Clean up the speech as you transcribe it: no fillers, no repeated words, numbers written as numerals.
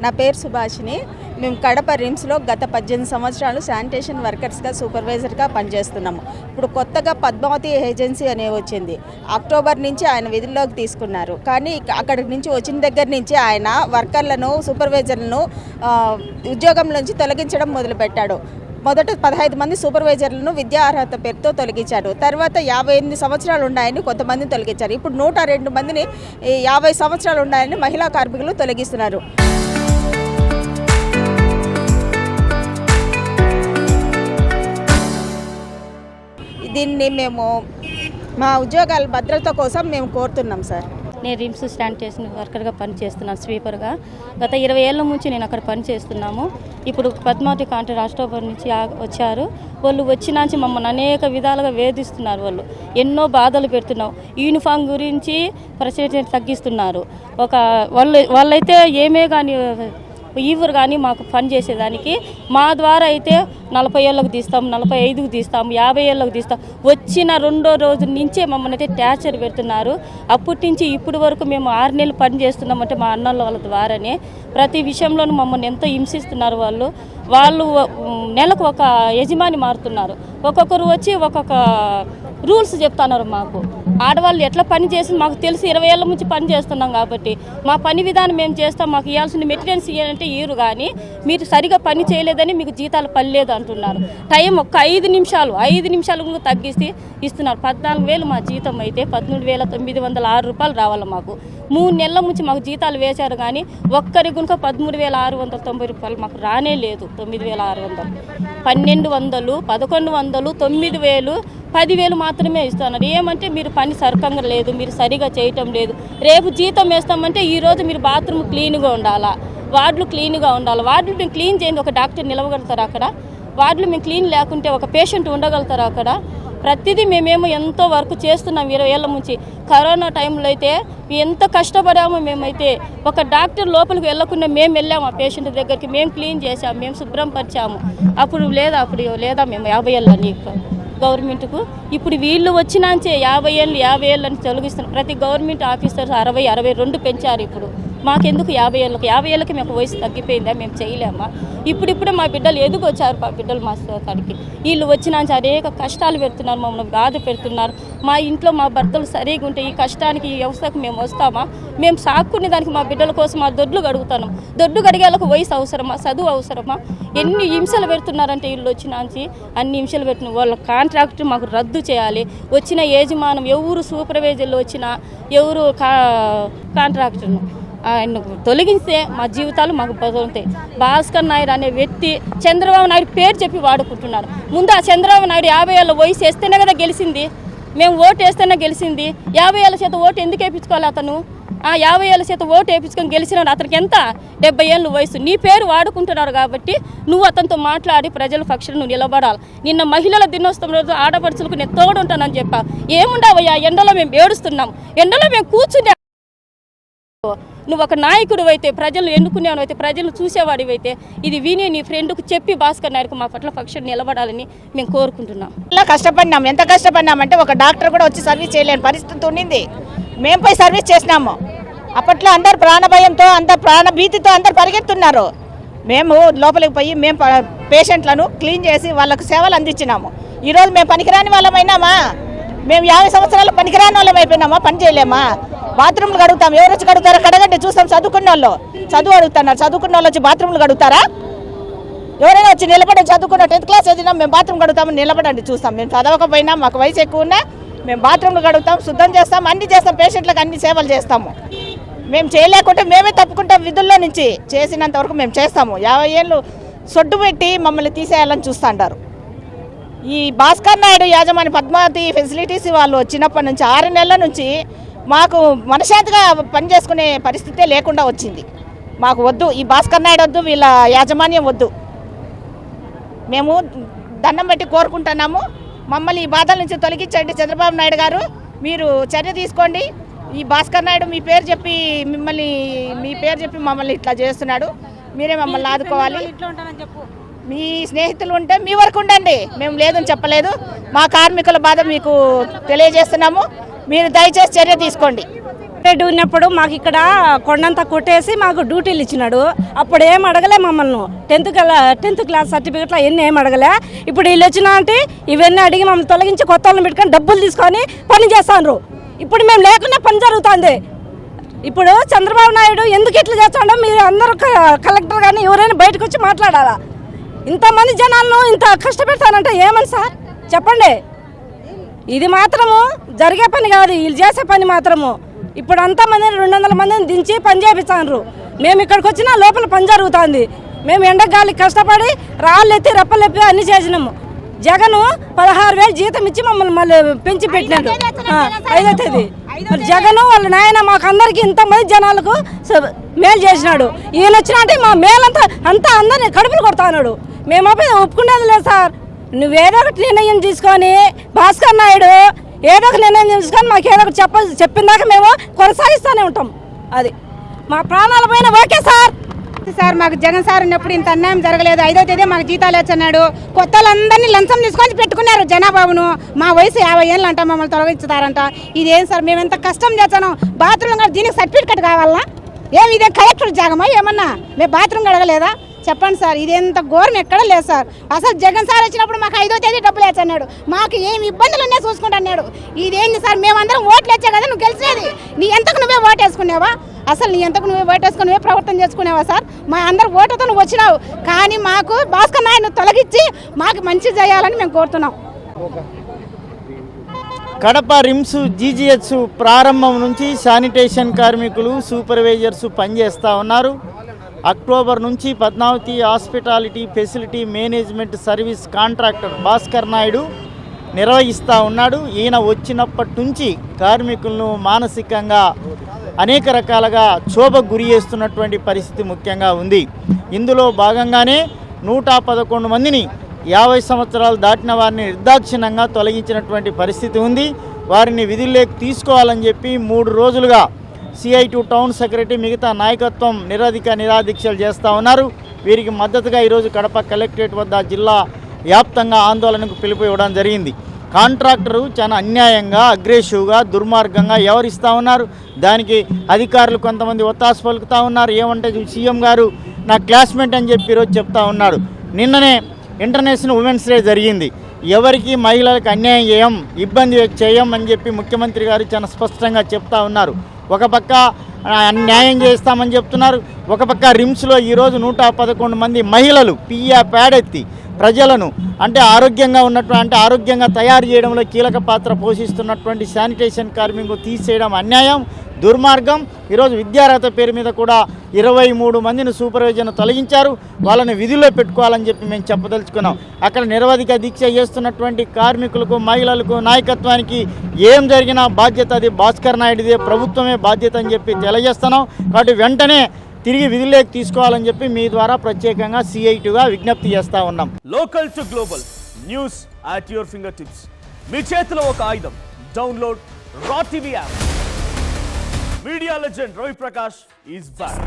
నా పేరు సుభాషిని. మేము కడప రిమ్స్లో గత 18 సంవత్సరాలు శానిటేషన్ వర్కర్స్గా సూపర్వైజర్గా పనిచేస్తున్నాము. ఇప్పుడు కొత్తగా పద్మావతి ఏజెన్సీ అనేవి వచ్చింది. అక్టోబర్ నుంచి ఆయన విధుల్లోకి తీసుకున్నారు. కానీ అక్కడి నుంచి వచ్చిన దగ్గర నుంచి ఆయన వర్కర్లను సూపర్వైజర్లను ఉద్యోగం నుంచి తొలగించడం మొదలుపెట్టాడు. మొదట 15 మంది సూపర్వైజర్లను విద్యా అర్హత పేరుతో తొలగించారు. తర్వాత 58 సంవత్సరాలు ఉన్నాయని కొంతమందిని తొలగించారు. ఇప్పుడు 102 మందిని 50 సంవత్సరాలు ఉన్నాయని మహిళా కార్మికులు తొలగిస్తున్నారు. దీన్ని మేము మా ఉద్యోగాల భద్రత కోసం మేము కోరుతున్నాం సార్. నేను రిమ్స్ శానిటేషన్ వర్కర్గా పనిచేస్తున్నాను, స్వీపర్గా. గత 20 ఏళ్ళ నుంచి నేను అక్కడ పనిచేస్తున్నాము. ఇప్పుడు పద్మావతి కాంట్రాక్ట్ అక్టోబర్ నుంచి వచ్చారు. వాళ్ళు వచ్చినాంచి మమ్మల్ని అనేక విధాలుగా వేధిస్తున్నారు. వాళ్ళు ఎన్నో బాధలు పెడుతున్నాం. యూనిఫామ్ గురించి పర్సెంటేజ్ తగ్గిస్తున్నారు. వాళ్ళైతే ఏమే కానీ ఈవరు కానీ మాకు పని చేసేదానికి మా ద్వారా అయితే 40 ఏళ్ళకు తీస్తాం, 45కు తీస్తాం, 50 ఏళ్ళకు తీస్తాం. వచ్చిన 2వ రోజు నుంచే మమ్మల్ని అయితే టార్చర్ పెడుతున్నారు. అప్పటి నుంచి ఇప్పటి వరకు మేము 6 నెలలు పని చేస్తున్నామంటే మా అన్నల వాళ్ళ ద్వారానే ప్రతి విషయంలోనూ మమ్మల్ని ఎంతో హింసిస్తున్నారు. వాళ్ళు నెలకు ఒక యజమాని మారుతున్నారు. ఒక్కొక్కరు వచ్చి ఒక్కొక్క రూల్స్ చెప్తున్నారు. మాకు ఆడవాళ్ళు ఎట్లా పని చేసి మాకు తెలిసి 20 ఏళ్ళ నుంచి పని చేస్తున్నాం కాబట్టి మా పని విధానం మేము చేస్తాం. మాకు ఇవ్వాల్సిన మెటీరియల్స్ ఇవ్వాలంటే ఇవ్వరు, కానీ మీరు సరిగా పని చేయలేదని మీకు జీతాలు పడలేదు అంటున్నారు. టైం ఒక్క 5 నిమిషాలు తగ్గిస్తే ఇస్తున్నారు. 14,000 మా జీతం అయితే 13,906 రూపాయలు రావాలి. మాకు 3 నెలల నుంచి మాకు జీతాలు వేశారు, కానీ ఒక్కరి గునుక 13,690 రూపాయలు మాకు రానే లేదు. 9,600, 1,200, 1,100, 9,000, 10,000 మాత్రమే ఇస్తున్నారు. ఏమంటే మీరు పని సరకంగా లేదు, మీరు సరిగా చేయటం లేదు. రేపు జీతం వేస్తామంటే ఈరోజు మీరు బాత్రూమ్ క్లీన్గా ఉండాలా, వార్డులు క్లీన్గా ఉండాలి. వార్డులు మేము క్లీన్ చేయండి, ఒక డాక్టర్ నిలవగలుగుతారు అక్కడ. వార్డులు మేము క్లీన్ లేకుంటే ఒక పేషెంట్ ఉండగలుగుతారు అక్కడ. ప్రతిదీ మేమేమో ఎంతో వర్క్ చేస్తున్నాం 20 ఏళ్ళ నుంచి. కరోనా టైంలో అయితే ఎంత కష్టపడామో మేమైతే. ఒక డాక్టర్ లోపలికి వెళ్ళకుండా మేము వెళ్ళాము ఆ పేషెంట్ దగ్గరికి, మేము క్లీన్ చేసాము, మేము శుభ్రం పరిచాము. అప్పుడు లేదా మేము 50 ఏళ్ళ నీకు గవర్నమెంట్కు. ఇప్పుడు వీళ్ళు వచ్చినాంచే 50 ఏళ్ళు అని తొలగిస్తున్నారు. ప్రతి గవర్నమెంట్ ఆఫీసర్స్ 60, 62 పెంచారు. ఇప్పుడు మాకెందుకు 50 ఏళ్ళకి మేము వయసు తగ్గిపోయిందా, మేము చేయలేమా? ఇప్పుడిప్పుడే మా బిడ్డలు ఎదుగొచ్చారు. మా బిడ్డలు మా కాడికి వీళ్ళు వచ్చినాంచి అనేక కష్టాలు పెడుతున్నారు, మమ్మల్ని బాధ పెడుతున్నారు. మా ఇంట్లో మా భర్తలు సరిగా ఉంటే ఈ కష్టానికి ఈ వ్యవస్థకు మేము వస్తామా? మేము సాక్కునే దానికి మా బిడ్డల కోసం మా దొడ్లు గడుగుతాం. దొడ్డు గడిగేలకు వయసు అవసరమా, చదువు అవసరమా? ఎన్ని హింసలు పెడుతున్నారంటే వీళ్ళు వచ్చినాంచి అన్ని హింసలు పెడుతున్నారు. వాళ్ళ కాంట్రాక్ట్ మాకు రద్దు చేయాలి. వచ్చిన యజమానం ఎవరు సూపర్వైజర్లు వచ్చినా ఎవరు కాంట్రాక్టర్ను ఆయన తొలగిస్తే మా జీవితాలు మాకు బదులుతాయి. భాస్కర్ నాయుడు అనే వ్యక్తి చంద్రబాబు నాయుడు పేరు చెప్పి వాడుకుంటున్నారు. ముందు ఆ చంద్రబాబు నాయుడు 50 ఏళ్ళ వయసు వేస్తేనే కదా గెలిచింది. మేము ఓటు వేస్తేనే గెలిచింది. 50 ఏళ్ళ చేత ఓటు ఎందుకు వేయించుకోవాలి? అతను 50 ఏళ్ళ చేత ఓటు వేయించుకొని గెలిచినాడు. అతనికి ఎంత 70 ఏళ్ళ వయసు. నీ పేరు వాడుకుంటున్నారు కాబట్టి నువ్వు అతనితో మాట్లాడి ప్రజల పక్షాన నువ్వు నిలబడాలి. నిన్న మహిళల దినోత్సవం రోజు ఆడపడుచులకు నేను తోడుంటానని చెప్పా. ఏముండవయ్యా, ఎండలో మేము ఏడుస్తున్నాం, ఎండలో మేము కూర్చుంటే. నువ్వు ఒక నాయకుడు అయితే, ప్రజలు ఎన్నుకునేవాడు అయితే, ప్రజలు చూసేవాడివి అయితే ఇది విని నీ ఫ్రెండ్కు చెప్పి భాస్కర్ నాయుడుకు మా పట్ల పక్షం నిలబడాలని మేము కోరుకుంటున్నాం. ఇలా కష్టపడినాం. ఎంత కష్టపడినామంటే ఒక డాక్టర్ కూడా వచ్చి సర్వీస్ చేయలేని పరిస్థితి ఉండింది. మేము పోయి సర్వీస్ చేసినాము. అప్పట్లో అందరు ప్రాణభయంతో, ప్రాణభీతితో అందరు పరిగెత్తున్నారు. మేము లోపలికి పోయి మేము పేషెంట్లను క్లీన్ చేసి వాళ్ళకు సేవలు అందించినాము. ఈరోజు మేము పనికిరాని వాళ్ళమైనామా? మేము 50 సంవత్సరాలు పనికిరాని వాళ్ళం అయిపోయినామా? పని చేయలేమా? బాత్రూమ్లు కడుగుతాం. ఎవరు వచ్చి కడుగుతారా? కడగండి చూస్తాం. చదువుకున్న వాళ్ళు చదువు అడుగుతున్నారు. చదువుకున్న వాళ్ళు వచ్చి బాత్రూమ్లు కడుగుతారా? ఎవరైనా వచ్చి నిలబడి చదువుకున్న 10th క్లాస్ చదివినా మేము బాత్రూమ్ కడుగుతామని నిలబడండి చూస్తాం. మేము చదవకపోయినా మాకు వయసు ఎక్కువ ఉన్నా మేము బాత్రూమ్లు కడుగుతాం, శుద్ధం చేస్తాం, అన్ని చేస్తాం. పేషెంట్లకు అన్ని సేవలు చేస్తాము. మేము చేయలేకుంటే మేమే తప్పుకుంటాం. విధుల్లో నుంచి చేసినంత వరకు మేము చేస్తాము. 50 ఏళ్ళు సొడ్డు పెట్టి మమ్మల్ని తీసేయాలని చూస్తుంటారు. ఈ భాస్కర్ నాయుడు యాజమాని పద్మావతి ఫెసిలిటీస్ వాళ్ళు వచ్చినప్పటి నుంచి 6 నెలల నుంచి మాకు మనశ్శాంతిగా పనిచేసుకునే పరిస్థితే లేకుండా వచ్చింది. మాకు వద్దు, ఈ భాస్కర్ నాయుడు వద్దు, వీళ్ళ యాజమాన్యం వద్దు. మేము దండం పెట్టి కోరుకుంటున్నాము. మమ్మల్ని ఈ బాధల నుంచి తొలగించండి చంద్రబాబు నాయుడు గారు. మీరు చర్య తీసుకోండి. ఈ భాస్కర్ నాయుడు మీ పేరు చెప్పి మమ్మల్ని ఇట్లా చేస్తున్నాడు. మీరే మమ్మల్ని ఆదుకోవాలి. మీ స్నేహితులు ఉంటే మీ వరకు ఉండండి, మేము లేదని చెప్పలేదు. మా కార్మికుల బాధ మీకు తెలియజేస్తున్నాము. మీరు దయచేసి చర్య తీసుకోండి. రెడ్డి ఉన్నప్పుడు మాకు ఇక్కడ కొండంతా కొట్టేసి మాకు డ్యూటీలు ఇచ్చినాడు. అప్పుడు ఏం అడగలే మమ్మల్ని. 10th క్లాస్ సర్టిఫికెట్లో అవన్నీ ఏం అడగలే. ఇప్పుడు వీళ్ళు వచ్చినా అంటే ఇవన్నీ అడిగి మమ్మల్ని తొలగించి కొత్త వాళ్ళని పెట్టుకొని డబ్బులు తీసుకొని పని చేస్తాను. ఇప్పుడు మేము లేకుండా పని జరుగుతుంది. ఇప్పుడు చంద్రబాబు నాయుడు ఎందుకు ఇట్లా చేస్తాడో మీరు అందరూ కలెక్టర్ కానీ ఎవరైనా బయటకు వచ్చి మాట్లాడాలా. ఇంతమంది జనాలను ఇంత కష్టపెడతానంటే ఏమని సార్ చెప్పండి. ఇది మాత్రము జరిగే పని కాదు, వీళ్ళు చేసే పని మాత్రము. ఇప్పుడు అంతా మందిని 200 మందిని దించి పని చేపిస్తాను. మేము ఇక్కడికి వచ్చినా లోపల పని జరుగుతుంది. మేము ఎండగాలి కష్టపడి రాళ్ళు ఎత్తి రెప్పలు ఎత్తి అన్ని చేసినాము. జగన్ 16,000 జీతం ఇచ్చి మమ్మల్ని మళ్ళీ పెంచి పెట్టినాడు 5వ తేదీ. మరి జగన్ వాళ్ళ నాయన మాకు అందరికి ఇంతమంది జనాలకు మేలు చేసినాడు. ఈయన వచ్చినట్టే మా మేలంతా అందరినీ కడుపులు కొడతాడు. మేము ఒప్పుకునేది లేదు సార్. నువ్వేదో ఒకటి నిర్ణయం తీసుకొని భాస్కర్ నాయుడు ఏదో ఒక నిర్ణయం తీసుకొని మాకు ఏదో ఒకటి చెప్పిన దాకా మేము కొనసాగిస్తూనే ఉంటాం. అది మా ప్రాణాల పైన ఓకే సార్. సార్ మాకు జగన్ సార్ ఉన్నప్పుడు ఇంత అన్యాయం జరగలేదు. 5వ తేదీ మాకు జీతాలు వచ్చన్నాడు. కొత్త వాళ్ళందరినీ లంచం తీసుకొని పెట్టుకున్నారు జనాబాబును. మా వయసు 50 ఏళ్ళు అంట, మమ్మల్ని తొలగించుతారంట. ఇదేం సార్, మేము ఎంత కష్టం చేస్తాను. బాత్రూమ్ దీనికి సర్టిఫికెట్ కావాలా? ఏమి ఇదే కలెక్టర్ జాగమా ఏమన్నా? మేము బాత్రూమ్ కడగలేదా? చెప్పండి సార్. ఇదేంత ఘోరం ఎక్కడ లేదు సార్. అసలు జగన్ సార్ వచ్చినప్పుడు మాకు 5వ తేదీ డబ్బులు వేచ్చన్నాడు. మాకు ఏమి ఇబ్బందులు ఉన్నాయి చూసుకుంటున్నాడు. ఇదేంటి సార్, మేమందరం ఓట్లు వచ్చా కదా నువ్వు గెలిచేది. నీ ఎంతకు నువ్వే ఓటు వేసుకునేవా? అసలు నీ ఎంతకు నువ్వే ఓటు వేసుకుని నువ్వే ప్రవర్తన చేసుకునేవా సార్? మా అందరు ఓటుతో నువ్వు వచ్చినావు. కానీ మాకు భాస్కర్ నాయుడును తొలగించి మాకు మంచి చేయాలని మేము కోరుతున్నాం. కడప రిమ్స్ జీజీహెచ్ ప్రారంభం నుంచి శానిటేషన్ కార్మికులు సూపర్వైజర్స్ పనిచేస్తూ ఉన్నారు. అక్టోబర్ నుంచి Padmavathi hospitality facility management service contractor Bhaskar Naidu నిర్వహిస్తూ ఉన్నాడు. ఈయన వచ్చినప్పటి నుంచి కార్మికులను మానసికంగా అనేక రకాలుగా క్షోభకు గురి చేస్తున్నటువంటి పరిస్థితి ముఖ్యంగా ఉంది. ఇందులో భాగంగానే 111 మందిని 50 సంవత్సరాలు దాటిన వారిని నిర్దాక్షిణ్యంగా తొలగించినటువంటి పరిస్థితి ఉంది. వారిని విధుల్లోకి తీసుకోవాలని చెప్పి 3 రోజులుగా CI2 టౌన్ సెక్రటరీ మిగతా నాయకత్వం నిరాదీక్షలు చేస్తూ ఉన్నారు. వీరికి మద్దతుగా ఈరోజు కడప కలెక్టరేట్ వద్ద జిల్లా వ్యాప్తంగా ఆందోళనకు పిలుపు ఇవ్వడం జరిగింది. కాంట్రాక్టరు చాలా అన్యాయంగా అగ్రెసివ్గా దుర్మార్గంగా వ్యవహరిస్తూ ఉన్నారు. దానికి అధికారులు కొంతమంది ఒత్తాసు పలుకుతూ ఉన్నారు. ఏమంటే సీఎం గారు నా క్లాస్మేట్ అని చెప్పి ఈరోజు చెప్తా ఉన్నాడు. నిన్ననే ఇంటర్నేషనల్ ఉమెన్స్ డే జరిగింది. ఎవరికి మహిళలకు అన్యాయం చేయం, ఇబ్బంది చేయం అని చెప్పి ముఖ్యమంత్రి గారు చాలా స్పష్టంగా చెప్తా ఉన్నారు. ఒక పక్క న్యాయం చేస్తామని చెప్తున్నారు. ఒక పక్క రిమ్స్లో ఈరోజు 111 మంది మహిళలు ప్యాడెత్తి ప్రజలను ఆరోగ్యంగా తయారు చేయడంలో కీలక పాత్ర పోషిస్తున్నటువంటి శానిటేషన్ కార్మికులు తీసేయడం అన్యాయం, దుర్మార్గం. ఈరోజు విద్యార్హత పేరు మీద కూడా 23 మందిని సూపర్వైజర్ను తొలగించారు. వాళ్ళని విధుల్లో పెట్టుకోవాలని చెప్పి మేము చెప్పదలుచుకున్నాం. అక్కడ నిరవధిక దీక్ష చేస్తున్నటువంటి కార్మికులకు, మహిళలకు, నాయకత్వానికి ఏం జరిగినా బాధ్యత అది భాస్కర్ నాయుడిదే, ప్రభుత్వమే బాధ్యత అని చెప్పి తెలియజేస్తున్నాం. కాబట్టి వెంటనే తిరిగి విధుల్లోకి తీసుకోవాలని చెప్పి మీ ద్వారా ప్రత్యేకంగా CI2గా విజ్ఞప్తి చేస్తూ ఉన్నాం. Local to global news at your finger tips. మీ చేతిలో ఒక ఆయుధం. Download Raw TV app. Media legend Ravi Prakash is back.